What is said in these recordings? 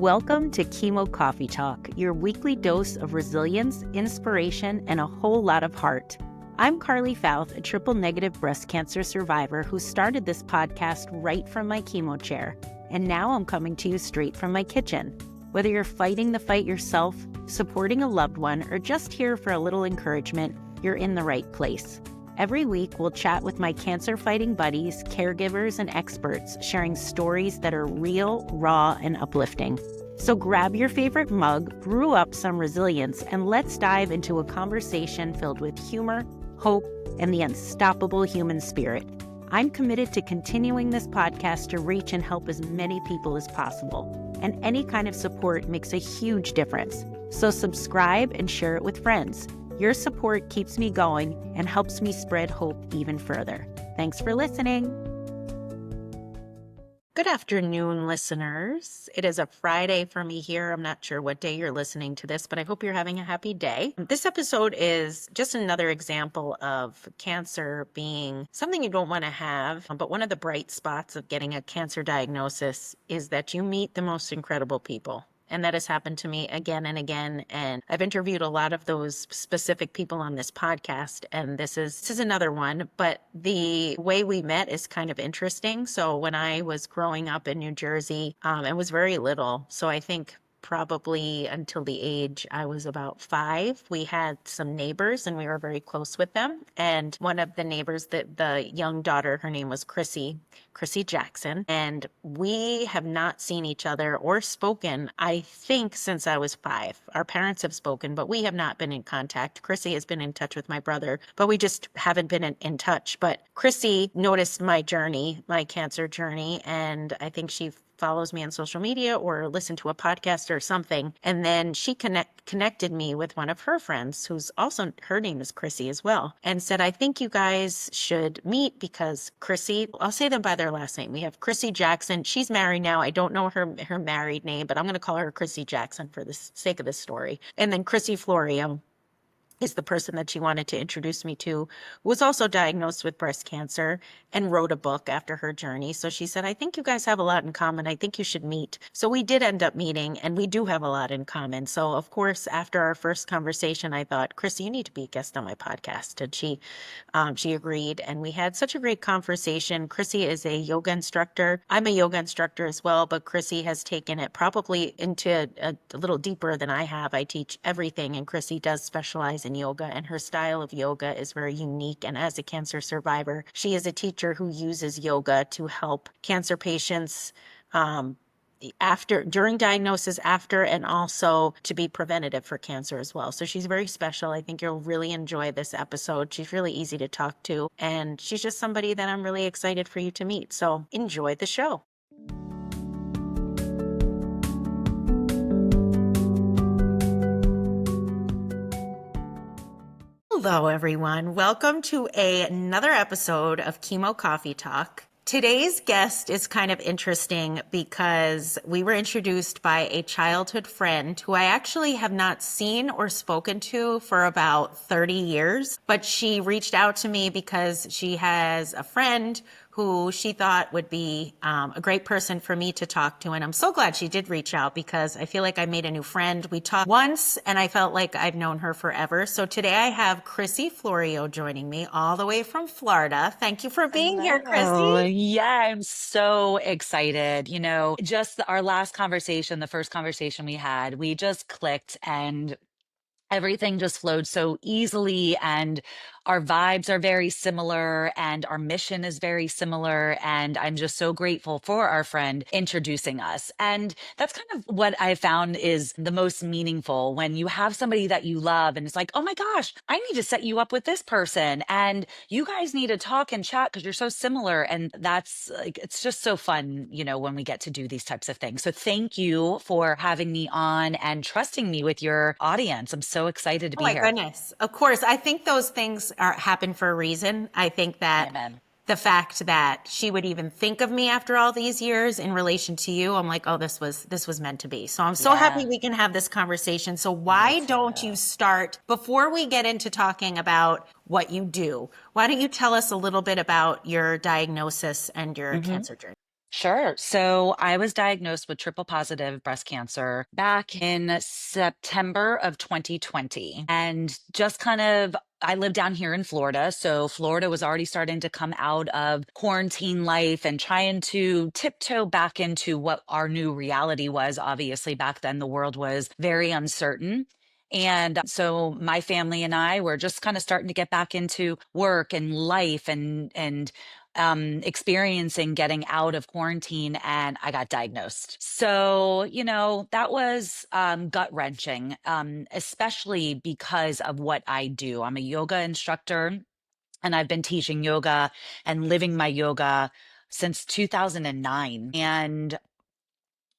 Welcome to Chemo Coffee Talk, your weekly dose of resilience, inspiration, and a whole lot of heart. I'm Carly Fouth, a triple-negative breast cancer survivor who started this podcast right from my chemo chair, and now I'm coming to you straight from my kitchen. Whether you're fighting the fight yourself, supporting a loved one, or just here for a little encouragement, you're in the right place. Every week, we'll chat with my cancer-fighting buddies, caregivers, and experts, sharing stories that are real, raw, and uplifting. So grab your favorite mug, brew up some resilience, and let's dive into a conversation filled with humor, hope, and the unstoppable human spirit. I'm committed to continuing this podcast to reach and help as many people as possible. And any kind of support makes a huge difference. So subscribe and share it with friends. Your support keeps me going and helps me spread hope even further. Thanks for listening. Good afternoon, listeners. It is a Friday for me here. I'm not sure what day you're listening to this, but I hope you're having a happy day. This episode is just another example of cancer being something you don't want to have, but one of the bright spots of getting a cancer diagnosis is that you meet the most incredible people. And that has happened to me again and again. And I've interviewed a lot of those specific people on this podcast. And this is another one. But the way we met is kind of interesting. So when I was growing up in New Jersey, I was very little. So I think probably until the age I was about 5, we had some neighbors and we were very close with them. And one of the neighbors, the young daughter, her name was Crissy Jackson. And we have not seen each other or spoken, I think, since I was 5. Our parents have spoken, but we have not been in contact. Crissy has been in touch with my brother, but we just haven't been in touch. But Crissy noticed my journey, my cancer journey, and I think she follows me on social media or listened to a podcast or something. And then she connected me with one of her friends who's also, her name is Crissy as well, and said, I think you guys should meet because Crissy, I'll say them by their last name. We have Crissy Jackson. She's married now. I don't know her married name, but I'm going to call her Crissy Jackson for the sake of this story. And then Crissy Florio is the person that she wanted to introduce me to, was also diagnosed with breast cancer and wrote a book after her journey. So she said, I think you guys have a lot in common. I think you should meet. So we did end up meeting and we do have a lot in common. So of course, after our first conversation, I thought, Crissy, you need to be a guest on my podcast. And she agreed. And we had such a great conversation. Crissy is a yoga instructor. I'm a yoga instructor as well, but Crissy has taken it probably into a little deeper than I have. I teach everything and Crissy does specialize in yoga, and her style of yoga is very unique. And as a cancer survivor, she is a teacher who uses yoga to help cancer patients during diagnosis, after, and also to be preventative for cancer as well. So she's very special. I think you'll really enjoy this episode. She's really easy to talk to, and she's just somebody that I'm really excited for you to meet. So enjoy the show. Hello, everyone. Welcome to another episode of Chemo Coffee Talk. Today's guest is kind of interesting because we were introduced by a childhood friend who I actually have not seen or spoken to for about 30 years, but she reached out to me because she has a friend who she thought would be a great person for me to talk to. And I'm so glad she did reach out because I feel like I made a new friend. We talked once and I felt like I've known her forever. So today I have Crissy Florio joining me all the way from Florida. Thank you for being here, Crissy. Yeah, I'm so excited. Just our last conversation, the first conversation we had, we just clicked and everything just flowed so easily, and our vibes are very similar and our mission is very similar. And I'm just so grateful for our friend introducing us. And that's kind of what I found is the most meaningful, when you have somebody that you love and it's like, oh my gosh, I need to set you up with this person and you guys need to talk and chat because you're so similar. And that's like, it's just so fun, when we get to do these types of things. So thank you for having me on and trusting me with your audience. I'm so excited to be here. Oh my goodness. Of course. I think those things happen for a reason. I think that Amen. The fact that she would even think of me after all these years in relation to you, I'm like, oh, this was meant to be. So I'm so happy we can have this conversation. So why don't you start, before we get into talking about what you do, why don't you tell us a little bit about your diagnosis and your cancer journey? Sure. So I was diagnosed with triple positive breast cancer back in September of 2020. And just kind of, I live down here in Florida. So Florida was already starting to come out of quarantine life and trying to tiptoe back into what our new reality was. Obviously, back then the world was very uncertain. And so my family and I were just kind of starting to get back into work and life and experiencing getting out of quarantine, and I got diagnosed. So, that was gut wrenching, especially because of what I do. I'm a yoga instructor and I've been teaching yoga and living my yoga since 2009. And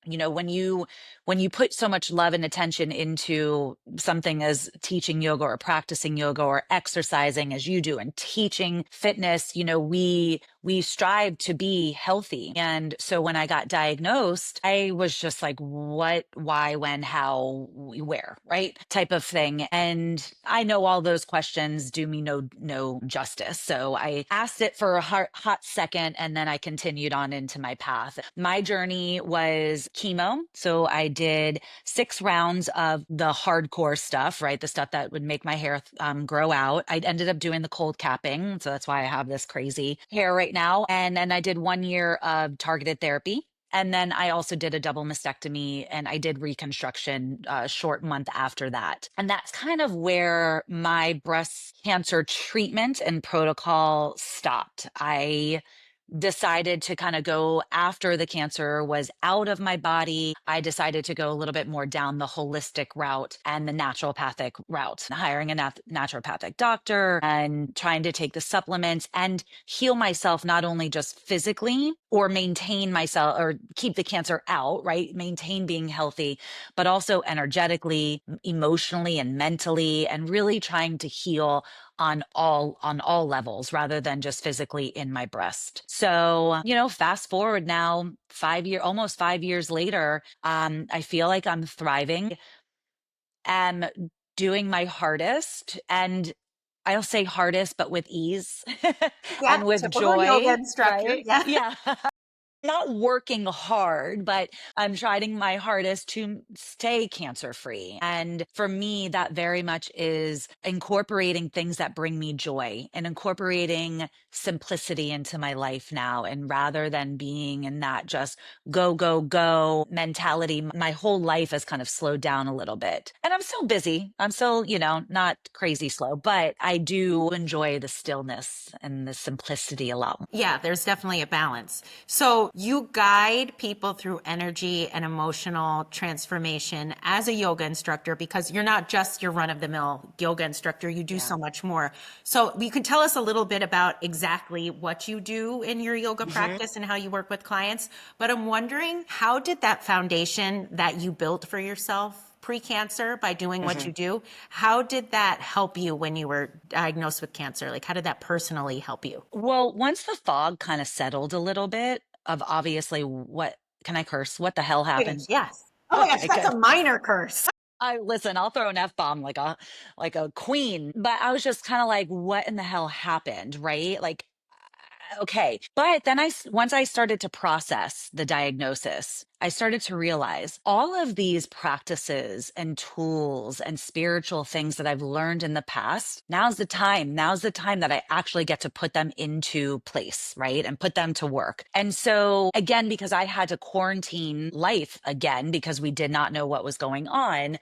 when you put so much love and attention into something as teaching yoga or practicing yoga or exercising as you do and teaching fitness, we strive to be healthy. And so when I got diagnosed, I was just like, what, why, when, how, where, right? Type of thing. And I know all those questions do me no justice. So I asked it for a hot second, and then I continued on into my path. My journey was chemo. So I did 6 rounds of the hardcore stuff, right? The stuff that would make my hair grow out. I ended up doing the cold capping. So that's why I have this crazy hair right now. And then I did 1 year of targeted therapy. And then I also did a double mastectomy and I did reconstruction a short month after that. And that's kind of where my breast cancer treatment and protocol stopped. I decided to kind of go after the cancer was out of my body. I decided to go a little bit more down the holistic route and the naturopathic route, hiring a naturopathic doctor and trying to take the supplements and heal myself, not only just physically or maintain myself or keep the cancer out, right? Maintain being healthy, but also energetically, emotionally, and mentally, and really trying to heal on all levels rather than just physically in my breast. So, fast forward now almost 5 years later, I feel like I'm thriving, am doing my hardest, and I'll say hardest, but with ease Yeah, and with typical yoga joy, instructor. right? Yeah. Yeah. Not working hard, but I'm trying my hardest to stay cancer free. And for me, that very much is incorporating things that bring me joy and incorporating simplicity into my life now. And rather than being in that just go, go, go mentality, my whole life has kind of slowed down a little bit. And I'm still busy. I'm still, not crazy slow, but I do enjoy the stillness and the simplicity a lot. Yeah, there's definitely a balance. So you guide people through energy and emotional transformation as a yoga instructor because you're not just your run-of-the-mill yoga instructor, you do Yeah. so much more. So you could tell us a little bit about exactly what you do in your yoga practice and how you work with clients. But I'm wondering, how did that foundation that you built for yourself pre-cancer by doing what you Mhm. do, how did that help you when you were diagnosed with cancer? Like, how did that personally help you? Well, once the fog kind of settled a little bit of obviously what can I curse? What the hell Oh my gosh, happened? yes. Oh my gosh, Okay, that's good. a minor curse. I listen, I'll throw an F-bomb like a queen. But I was just kind of like, what in the hell happened? Right? Like, okay. But then once I started to process the diagnosis, I started to realize all of these practices and tools and spiritual things that I've learned in the past. Now's the time. Now's the time that I actually get to put them into place, right? And put them to work. And so again, because I had to quarantine life again because we did not know what was going on,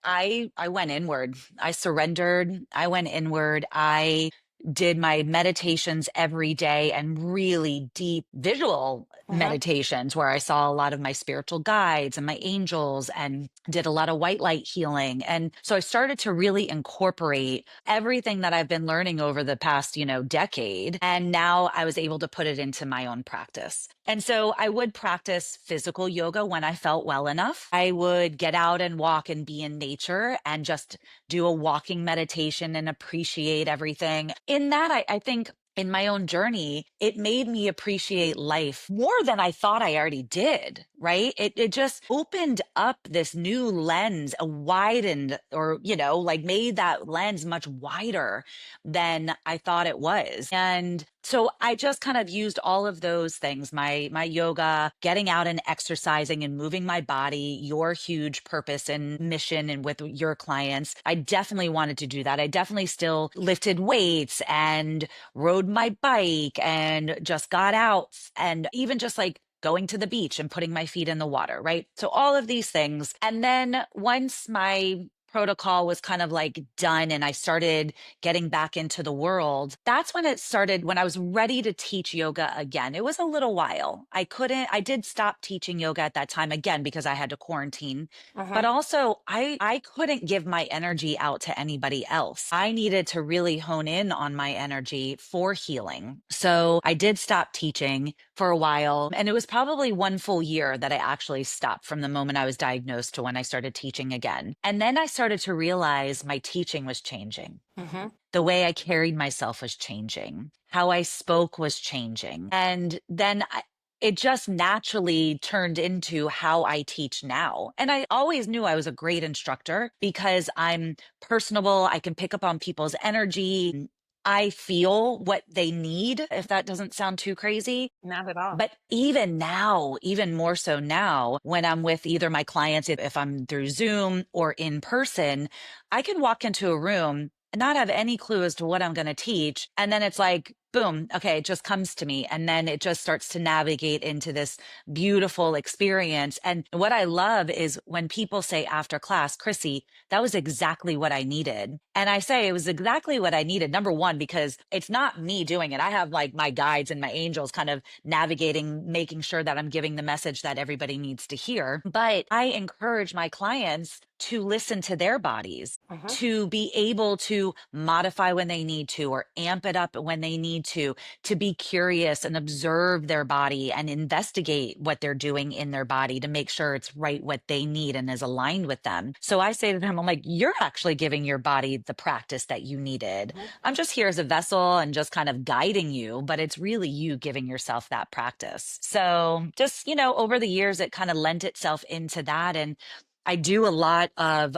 I went inward. I surrendered. I went inward. I did my meditations every day and really deep visual Mhm. meditations where I saw a lot of my spiritual guides and my angels and did a lot of white light healing. And so I started to really incorporate everything that I've been learning over the past, decade. And now I was able to put it into my own practice. And so I would practice physical yoga when I felt well enough. I would get out and walk and be in nature and just do a walking meditation and appreciate everything. In that, I think in my own journey, it made me appreciate life more than I thought I already did, right? It just opened up this new lens, a widened or, like made that lens much wider than I thought it was. And So I just kind of used all of those things, my yoga, getting out and exercising and moving my body, your huge purpose and mission and with your clients. I definitely wanted to do that. I definitely still lifted weights and rode my bike and just got out and even just like going to the beach and putting my feet in the water, right? So all of these things. And then once my protocol was kind of like done and I started getting back into the world, that's when it started, when I was ready to teach yoga again. It was a little while. I did stop teaching yoga at that time again because I had to quarantine. But Hmm. also, I couldn't give my energy out to anybody else. I needed to really hone in on my energy for healing. So I did stop teaching for a while. And it was probably one full year that I actually stopped from the moment I was diagnosed to when I started teaching again. And then I started to realize my teaching was changing. Hmm. The way I carried myself was changing. How I spoke was changing. And then it just naturally turned into how I teach now. And I always knew I was a great instructor because I'm personable. I can pick up on people's energy. I feel what they need, if that doesn't sound too crazy. Not at all. But even now, even more so now, when I'm with either my clients, if I'm through Zoom or in person, I can walk into a room and not have any clue as to what I'm going to teach. And then it's like, boom, okay, it just comes to me. And then it just starts to navigate into this beautiful experience. And what I love is when people say after class, Crissy, that was exactly what I needed. And I say it was exactly what I needed. Number one, because it's not me doing it. I have like my guides and my angels kind of navigating, making sure that I'm giving the message that everybody needs to hear. But I encourage my clients to listen to their bodies, Hmm. to be able to modify when they need to or amp it up when they need to be curious and observe their body and investigate what they're doing in their body to make sure it's right what they need and is aligned with them. So I say to them, I'm like, you're actually giving your body the practice that you needed. I'm just here as a vessel and just kind of guiding you, but it's really you giving yourself that practice. So just, over the years, it kind of lent itself into that. And I do a lot of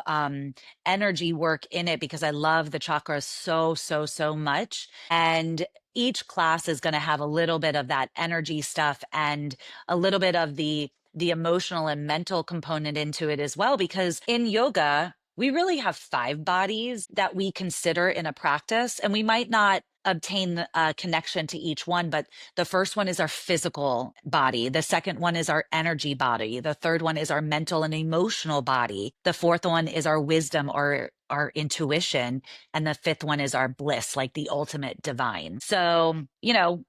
energy work in it because I love the chakras so, so, so much. And each class is going to have a little bit of that energy stuff and a little bit of the emotional and mental component into it as well. Because in yoga, we really have five bodies that we consider in a practice, and we might not obtain a connection to each one, but the first one is our physical body. The second one is our energy body. The third one is our mental and emotional body. The fourth one is our wisdom or our intuition. And the fifth one is our bliss, like the ultimate divine. So,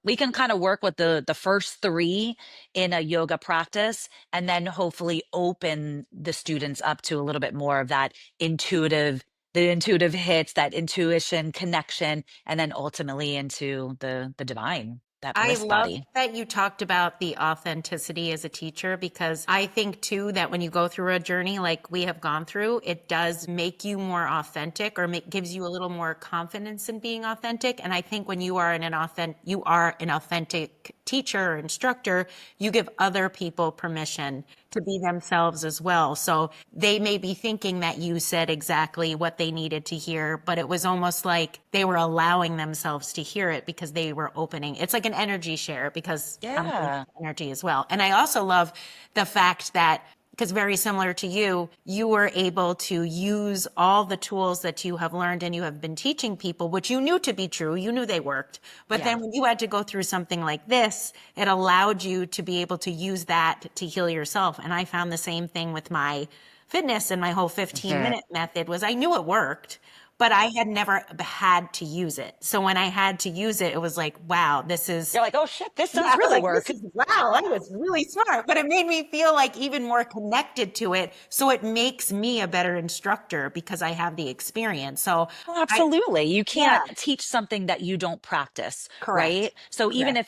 we can kind of work with the first three in a yoga practice and then hopefully open the students up to a little bit more of that the intuitive hits, that intuition connection, and then ultimately into the divine, that I bliss love body. that you talked about the authenticity as a teacher because I think too that when you go through a journey like we have gone through, it does make you more authentic or gives you a little more confidence in being authentic. And I think when you are an authentic teacher or instructor, you give other people permission to be themselves as well. So they may be thinking that you said exactly what they needed to hear, but it was almost like they were allowing themselves to hear it because they were opening. It's like an energy share because I'm bringing Yeah. energy as well. And I also love the fact that because very similar to you, you were able to use all the tools that you have learned and you have been teaching people, which you knew to be true. You knew they worked. But Yeah. then when you had to go through something like this, it allowed you to be able to use that to heal yourself. And I found the same thing with my fitness and my whole 15-minute minute method was I knew it worked, but I had never had to use it. So when I had to use it, it was like, wow, this is You're like, oh shit, this yeah, does I was really like, this work. is wow, I was really smart. But it made me feel like even more connected to it. So it makes me a better instructor because I have the experience. So Oh, I, absolutely. You yeah, can't teach something that you don't practice, correct. right? So even Correct. if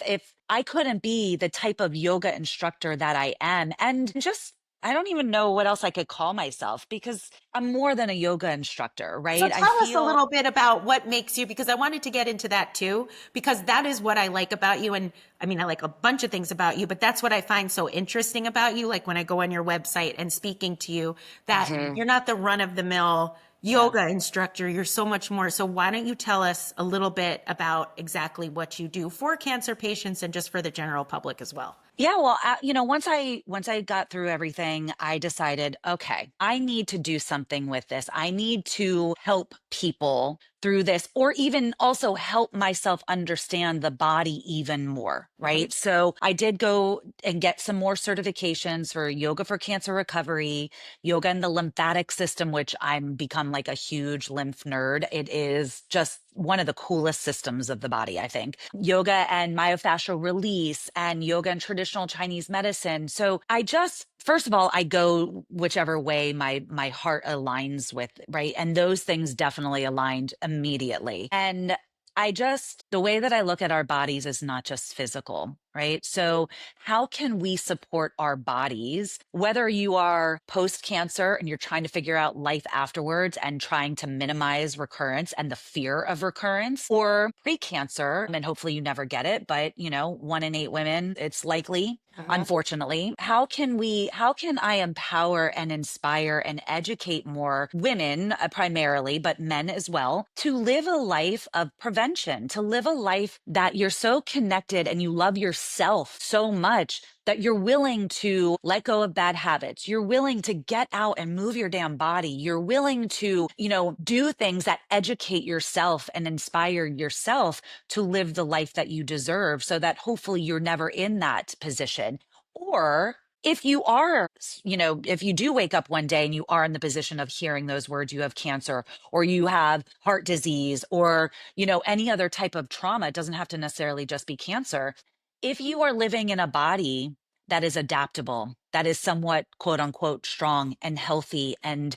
I couldn't be the type of yoga instructor that I am, and just I don't even know what else I could call myself because I'm more than a yoga instructor, So right? I tell us a feel little bit about what makes you, because I wanted to get into that too, because that is what I like about you. And I mean, I like a bunch of things about you, but that's what I find so interesting about you. Like when I go on your website and speaking to you, that Mhm. you're not the run of the mill Yeah. yoga instructor. You're so much more. So why don't you tell us a little bit about exactly what you do for cancer patients and just for the general public as well? Yeah, well, once I got through everything, I decided, okay, I need to do something with this. I need to help people through this, or even also help myself understand the body even more, Right. right? So I did go and get some more certifications for yoga for cancer recovery, yoga and the lymphatic system, which I'm become like a huge lymph nerd. It is just one of the coolest systems of the body, I think. Yoga and myofascial release and yoga and traditional Chinese medicine. So I just first of all, I go whichever way my heart aligns with, right? And those things definitely aligned immediately. And I just, the way that I look at our bodies is not just physical, right? So, how can we support our bodies, whether you are post cancer and you're trying to figure out life afterwards and trying to minimize recurrence and the fear of recurrence, or pre cancer, and hopefully you never get it, but 1 in 8 women, it's likely. Uh-huh. Unfortunately, how can I empower and inspire and educate more women, primarily, but men as well, to live a life of prevention, to live a life that you're so connected and you love yourself so much that you're willing to let go of bad habits. You're willing to get out and move your damn body. You're willing to, do things that educate yourself and inspire yourself to live the life that you deserve so that hopefully you're never in that position. Or if you are, if you do wake up one day and you are in the position of hearing those words, you have cancer or you have heart disease or, any other type of trauma, it doesn't have to necessarily just be cancer. If you are living in a body that is adaptable, that is somewhat quote unquote strong and healthy and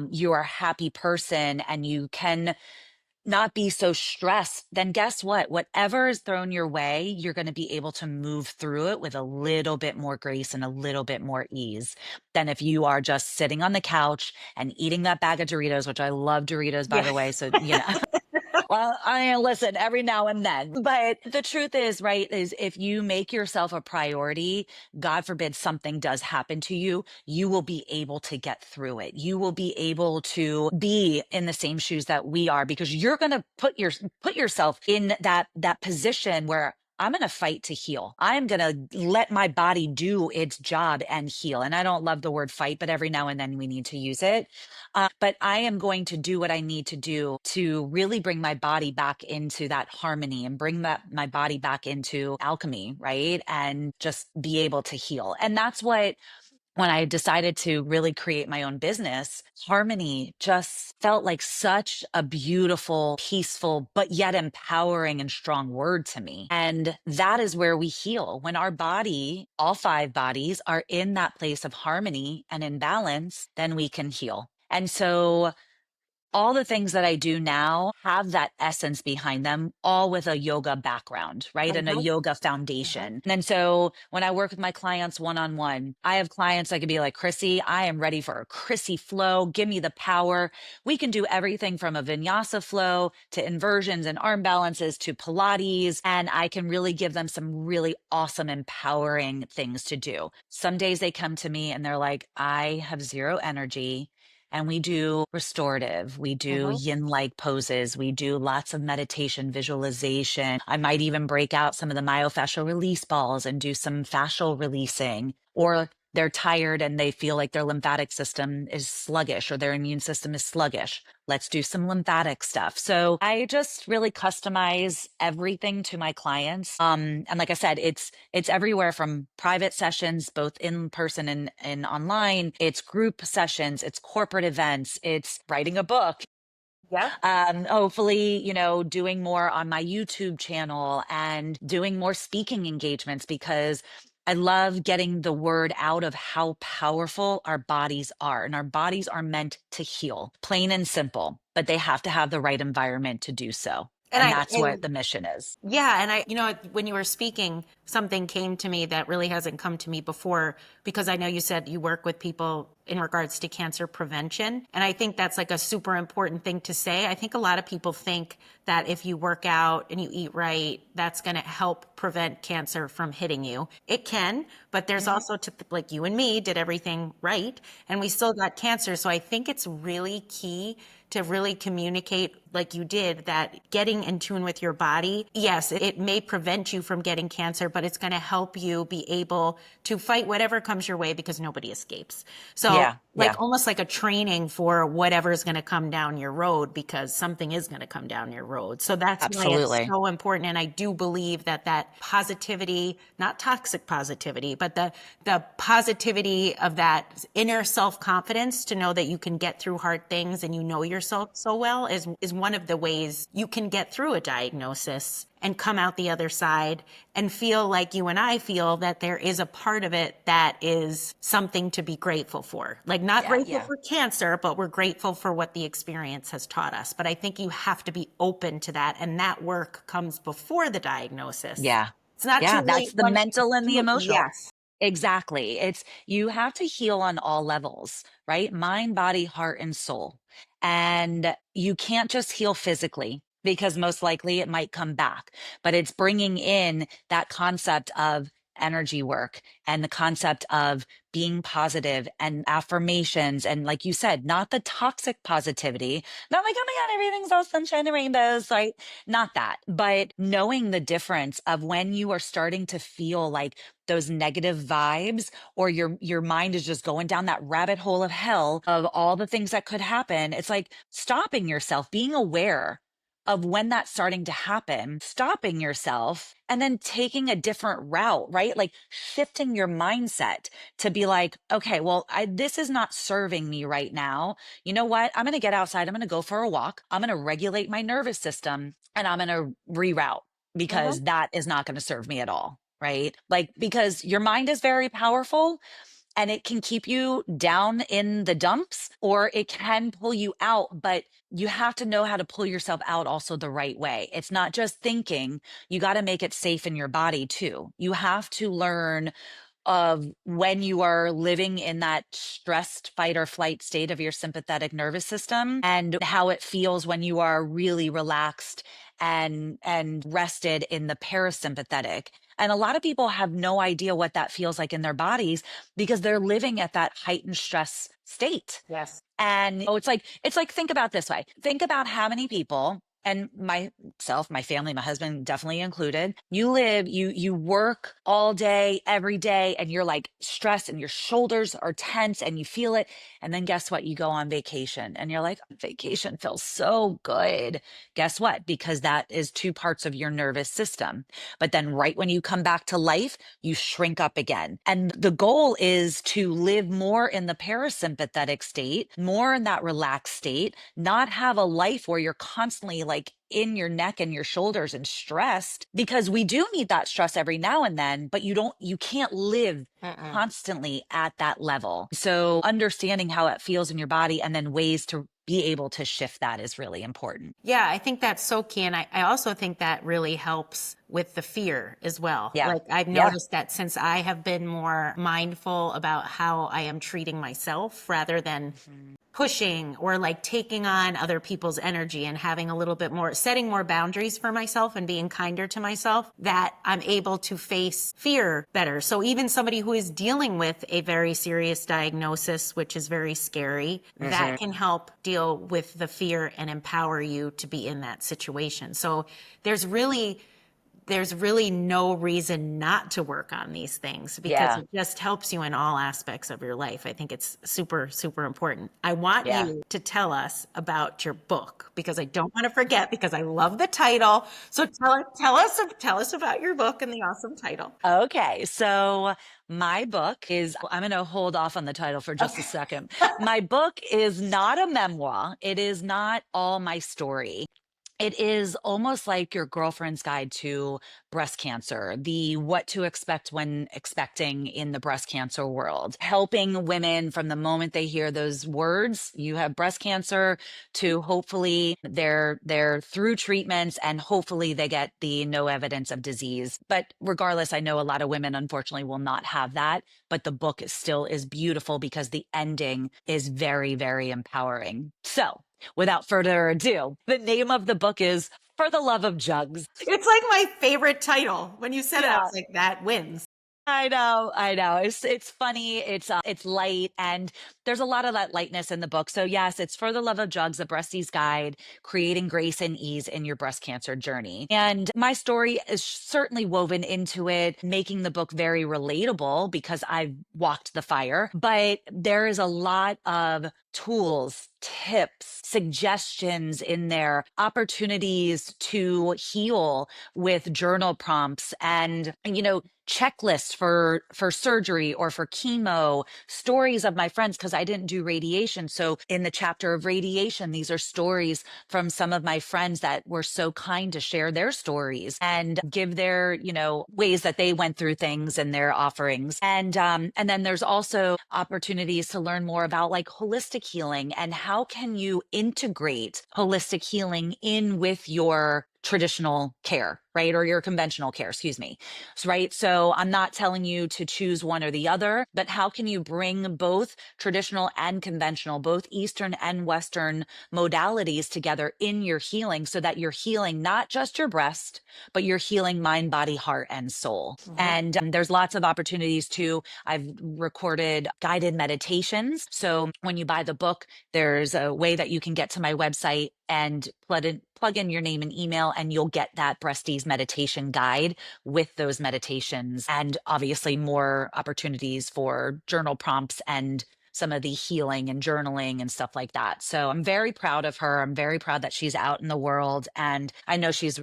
you're a happy person and you can not be so stressed, then guess what? Whatever is thrown your way, you're going to be able to move through it with a little bit more grace and a little bit more ease than if you are just sitting on the couch and eating that bag of Doritos, which I love Doritos, by Yeah. the way. So, well, I listen every now and then. But the truth is, right, is if you make yourself a priority, God forbid something does happen to you, you will be able to get through it. You will be able to be in the same shoes that we are because you're going to put yourself in that position where I'm going to fight to heal. I'm going to let my body do its job and heal. And I don't love the word fight, but every now and then we need to use it. But I am going to do what I need to do to really bring my body back into that harmony and bring my body back into alchemy, right? And just be able to heal. And that's what when I decided to really create my own business, harmony just felt like such a beautiful, peaceful, but yet empowering and strong word to me. And that is where we heal. When our body, all five bodies, are in that place of harmony and in balance, then we can heal. And so all the things that I do now have that essence behind them, all with a yoga background, right? And a Uh-huh. yoga Uh-huh. foundation. And so when I work with my clients one on one, I have clients that could be like, Crissy, I am ready for a Crissy flow. Give me the power. We can do everything from a vinyasa flow to inversions and arm balances to Pilates. And I can really give them some really awesome, empowering things to do. Some days they come to me and they're like, I have zero energy. And we do restorative, we do Uh-huh. yin like poses, we do lots of meditation, visualization. I might even break out some of the myofascial release balls and do some fascial releasing. Or they're tired and they feel like their lymphatic system is sluggish or their immune system is sluggish. Let's do some lymphatic stuff. So I just really customize everything to my clients. And like I said, it's everywhere from private sessions, both in person and online. It's group sessions, it's corporate events, it's writing a book. Yeah. Hopefully, doing more on my YouTube channel and doing more speaking engagements because I love getting the word out of how powerful our bodies are. And our bodies are meant to heal, plain and simple, but they have to have the right environment to do so. And And I that's what and the mission is. yeah, and when you were speaking, something came to me that really hasn't come to me before, because I know you said you work with people in regards to cancer prevention. And I think that's like a super important thing to say. I think a lot of people think that if you work out and you eat right, that's going to help prevent cancer from hitting you. It can, but there's Mhm. also, like you and me did everything right, and we still got cancer. So I think it's really key to really communicate like you did, that getting in tune with your body, yes, it may prevent you from getting cancer, but it's going to help you be able to fight whatever comes your way, because nobody escapes. So Yeah, like yeah, almost like a training for whatever's going to come down your road, because something is going to come down your road. So that's why it's absolutely. so important. And I do believe that that positivity, not toxic positivity, but the positivity of that inner self-confidence to know that you can get through hard things and you know yourself so well is one of the ways you can get through a diagnosis and come out the other side and feel like you and I feel, that there is a part of it that is something to be grateful for. Like, not Yeah, grateful yeah, for cancer, but we're grateful for what the experience has taught us. But I think you have to be open to that. And that work comes before the diagnosis. yeah. It's not too Yeah, late that's the once you mental and the do it. emotional. Yes. Exactly. It's you have to heal on all levels, right? Mind, body, heart, and soul. And you can't just heal physically because most likely it might come back, but it's bringing in that concept of energy work and the concept of being positive and affirmations. And like you said, not the toxic positivity, not like, oh my God, everything's all sunshine and rainbows, right? Not that, but knowing the difference of when you are starting to feel like those negative vibes, or your mind is just going down that rabbit hole of hell of all the things that could happen. It's like stopping yourself, being aware of when that's starting to happen, stopping yourself and then taking a different route, right? Like shifting your mindset to be like, okay, well, this is not serving me right now. You know what? I'm going to get outside. I'm going to go for a walk. I'm going to regulate my nervous system and I'm going to reroute, Hmm. because that is not going to serve me at all. Right. Like, because your mind is very powerful and it can keep you down in the dumps or it can pull you out, but you have to know how to pull yourself out also the right way. It's not just thinking, you got to make it safe in your body too. You have to learn of when you are living in that stressed fight or flight state of your sympathetic nervous system and how it feels when you are really relaxed and rested in the parasympathetic. And a lot of people have no idea what that feels like in their bodies because they're living at that heightened stress state. Yes. And it's like, think about this way. Think about how many people, and myself, my family, my husband definitely included, you work all day, every day, and you're like stressed and your shoulders are tense and you feel it. And then guess what? You go on vacation and you're like, vacation feels so good. Guess what? Because that is two parts of your nervous system. But then right when you come back to life, you shrink up again. And the goal is to live more in the parasympathetic state, more in that relaxed state, not have a life where you're constantly like in your neck and your shoulders and stressed, because we do need that stress every now and then, but you can't live Mm-mm. constantly at that level. So understanding how it feels in your body and then ways to be able to shift that is really important. Yeah, I think that's so key. And I also think that really helps with the fear as well. Yeah. Like, I've Yeah. noticed that since I have been more mindful about how I am treating myself rather than Mhm. pushing or like taking on other people's energy, and having a little bit more, setting more boundaries for myself and being kinder to myself, that I'm able to face fear better. So even somebody who is dealing with a very serious diagnosis, which is very scary, that Mhm. can help deal with the fear and empower you to be in that situation. So there's really there's really no reason not to work on these things, because Yeah. it just helps you in all aspects of your life. I think it's super, super important. I want Yeah. you to tell us about your book, because I don't want to forget, because I love the title. So tell us about your book and the awesome title. Okay, so my book is, I'm going to hold off on the title for just a Okay. second. My book is not a memoir. It is not all my story. It is almost like your girlfriend's guide to breast cancer, the what to expect when expecting in the breast cancer world, helping women from the moment they hear those words, you have breast cancer, to hopefully they're through treatments and hopefully they get the no evidence of disease. But regardless, I know a lot of women unfortunately will not have that, but the book still is beautiful because the ending is very, very empowering. So, without further ado, the name of the book is For the Love of Jugs. It's like my favorite title. When you said it, I Yeah. was like, that wins. I know, I know. It's funny, it's light, and there's a lot of that lightness in the book. So yes, it's For the Love of Jugs, a breastie's guide, creating grace and ease in your breast cancer journey. And my story is certainly woven into it, making the book very relatable because I've walked the fire. But there is a lot of tools, tips, suggestions in there, opportunities to heal with journal prompts and, checklists for surgery or for chemo, stories of my friends because I didn't do radiation. So in the chapter of radiation, these are stories from some of my friends that were so kind to share their stories and give their, ways that they went through things and their offerings. And then there's also opportunities to learn more about like holistic healing and how can you integrate holistic healing in with your traditional care, right? Or your conventional care, excuse me. Right. So I'm not telling you to choose one or the other, but how can you bring both traditional and conventional, both Eastern and Western modalities together in your healing so that you're healing not just your breast, but you're healing mind, body, heart, and soul. Mhm. And there's lots of opportunities too. I've recorded guided meditations. So when you buy the book, there's a way that you can get to my website and plug in your name and email, and you'll get that Breasties meditation guide with those meditations and obviously more opportunities for journal prompts and some of the healing and journaling and stuff like that. So I'm very proud of her. I'm very proud that she's out in the world, and I know she's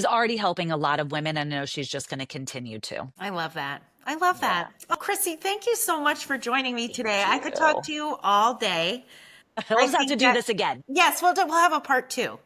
already helping a lot of women, and I know she's just going to continue to. I love that. I love Yeah. that. Oh, Crissy, thank you so much for joining me today. Thank I could talk you. to you all day. We'll I just have to think do that, this again. yes, we'll have a part two.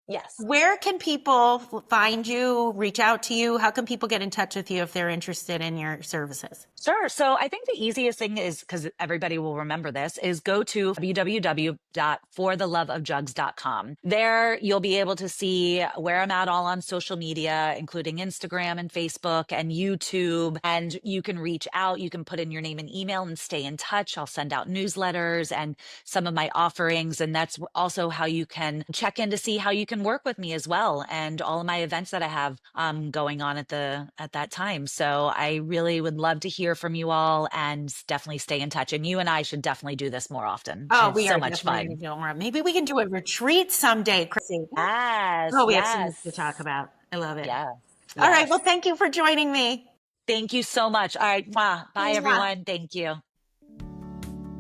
Yes. Where can people find you, reach out to you? How can people get in touch with you if they're interested in your services? Sure. So I think the easiest thing is, because everybody will remember this, is go to www.fortheloveofjugs.com. There you'll be able to see where I'm at all on social media, including Instagram and Facebook and YouTube. And you can reach out, you can put in your name and email and stay in touch. I'll send out newsletters and some of my offerings. And that's also how you can check in to see how you can work with me as well. And all of my events that I have going on at that time. So I really would love to hear from you all and definitely stay in touch. And you and I should definitely do this more often. Oh, It's we so are much definitely going fun. to do more. Maybe we can do a retreat someday, Crissy. Yes, Oh, we have so much to talk yes, about. I love it. yes, All right. Well, yes. thank you for joining me. Thank you so much. All right. Bye, Mwah. everyone. Thank you.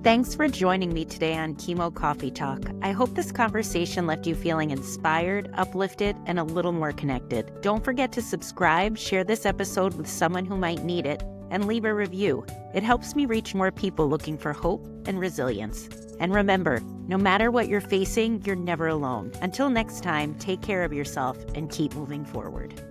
Thanks for joining me today on Chemo Coffee Talk. I hope this conversation left you feeling inspired, uplifted, and a little more connected. Don't forget to subscribe, share this episode with someone who might need it, and leave a review. It helps me reach more people looking for hope and resilience. And remember, no matter what you're facing, you're never alone. Until next time, take care of yourself and keep moving forward.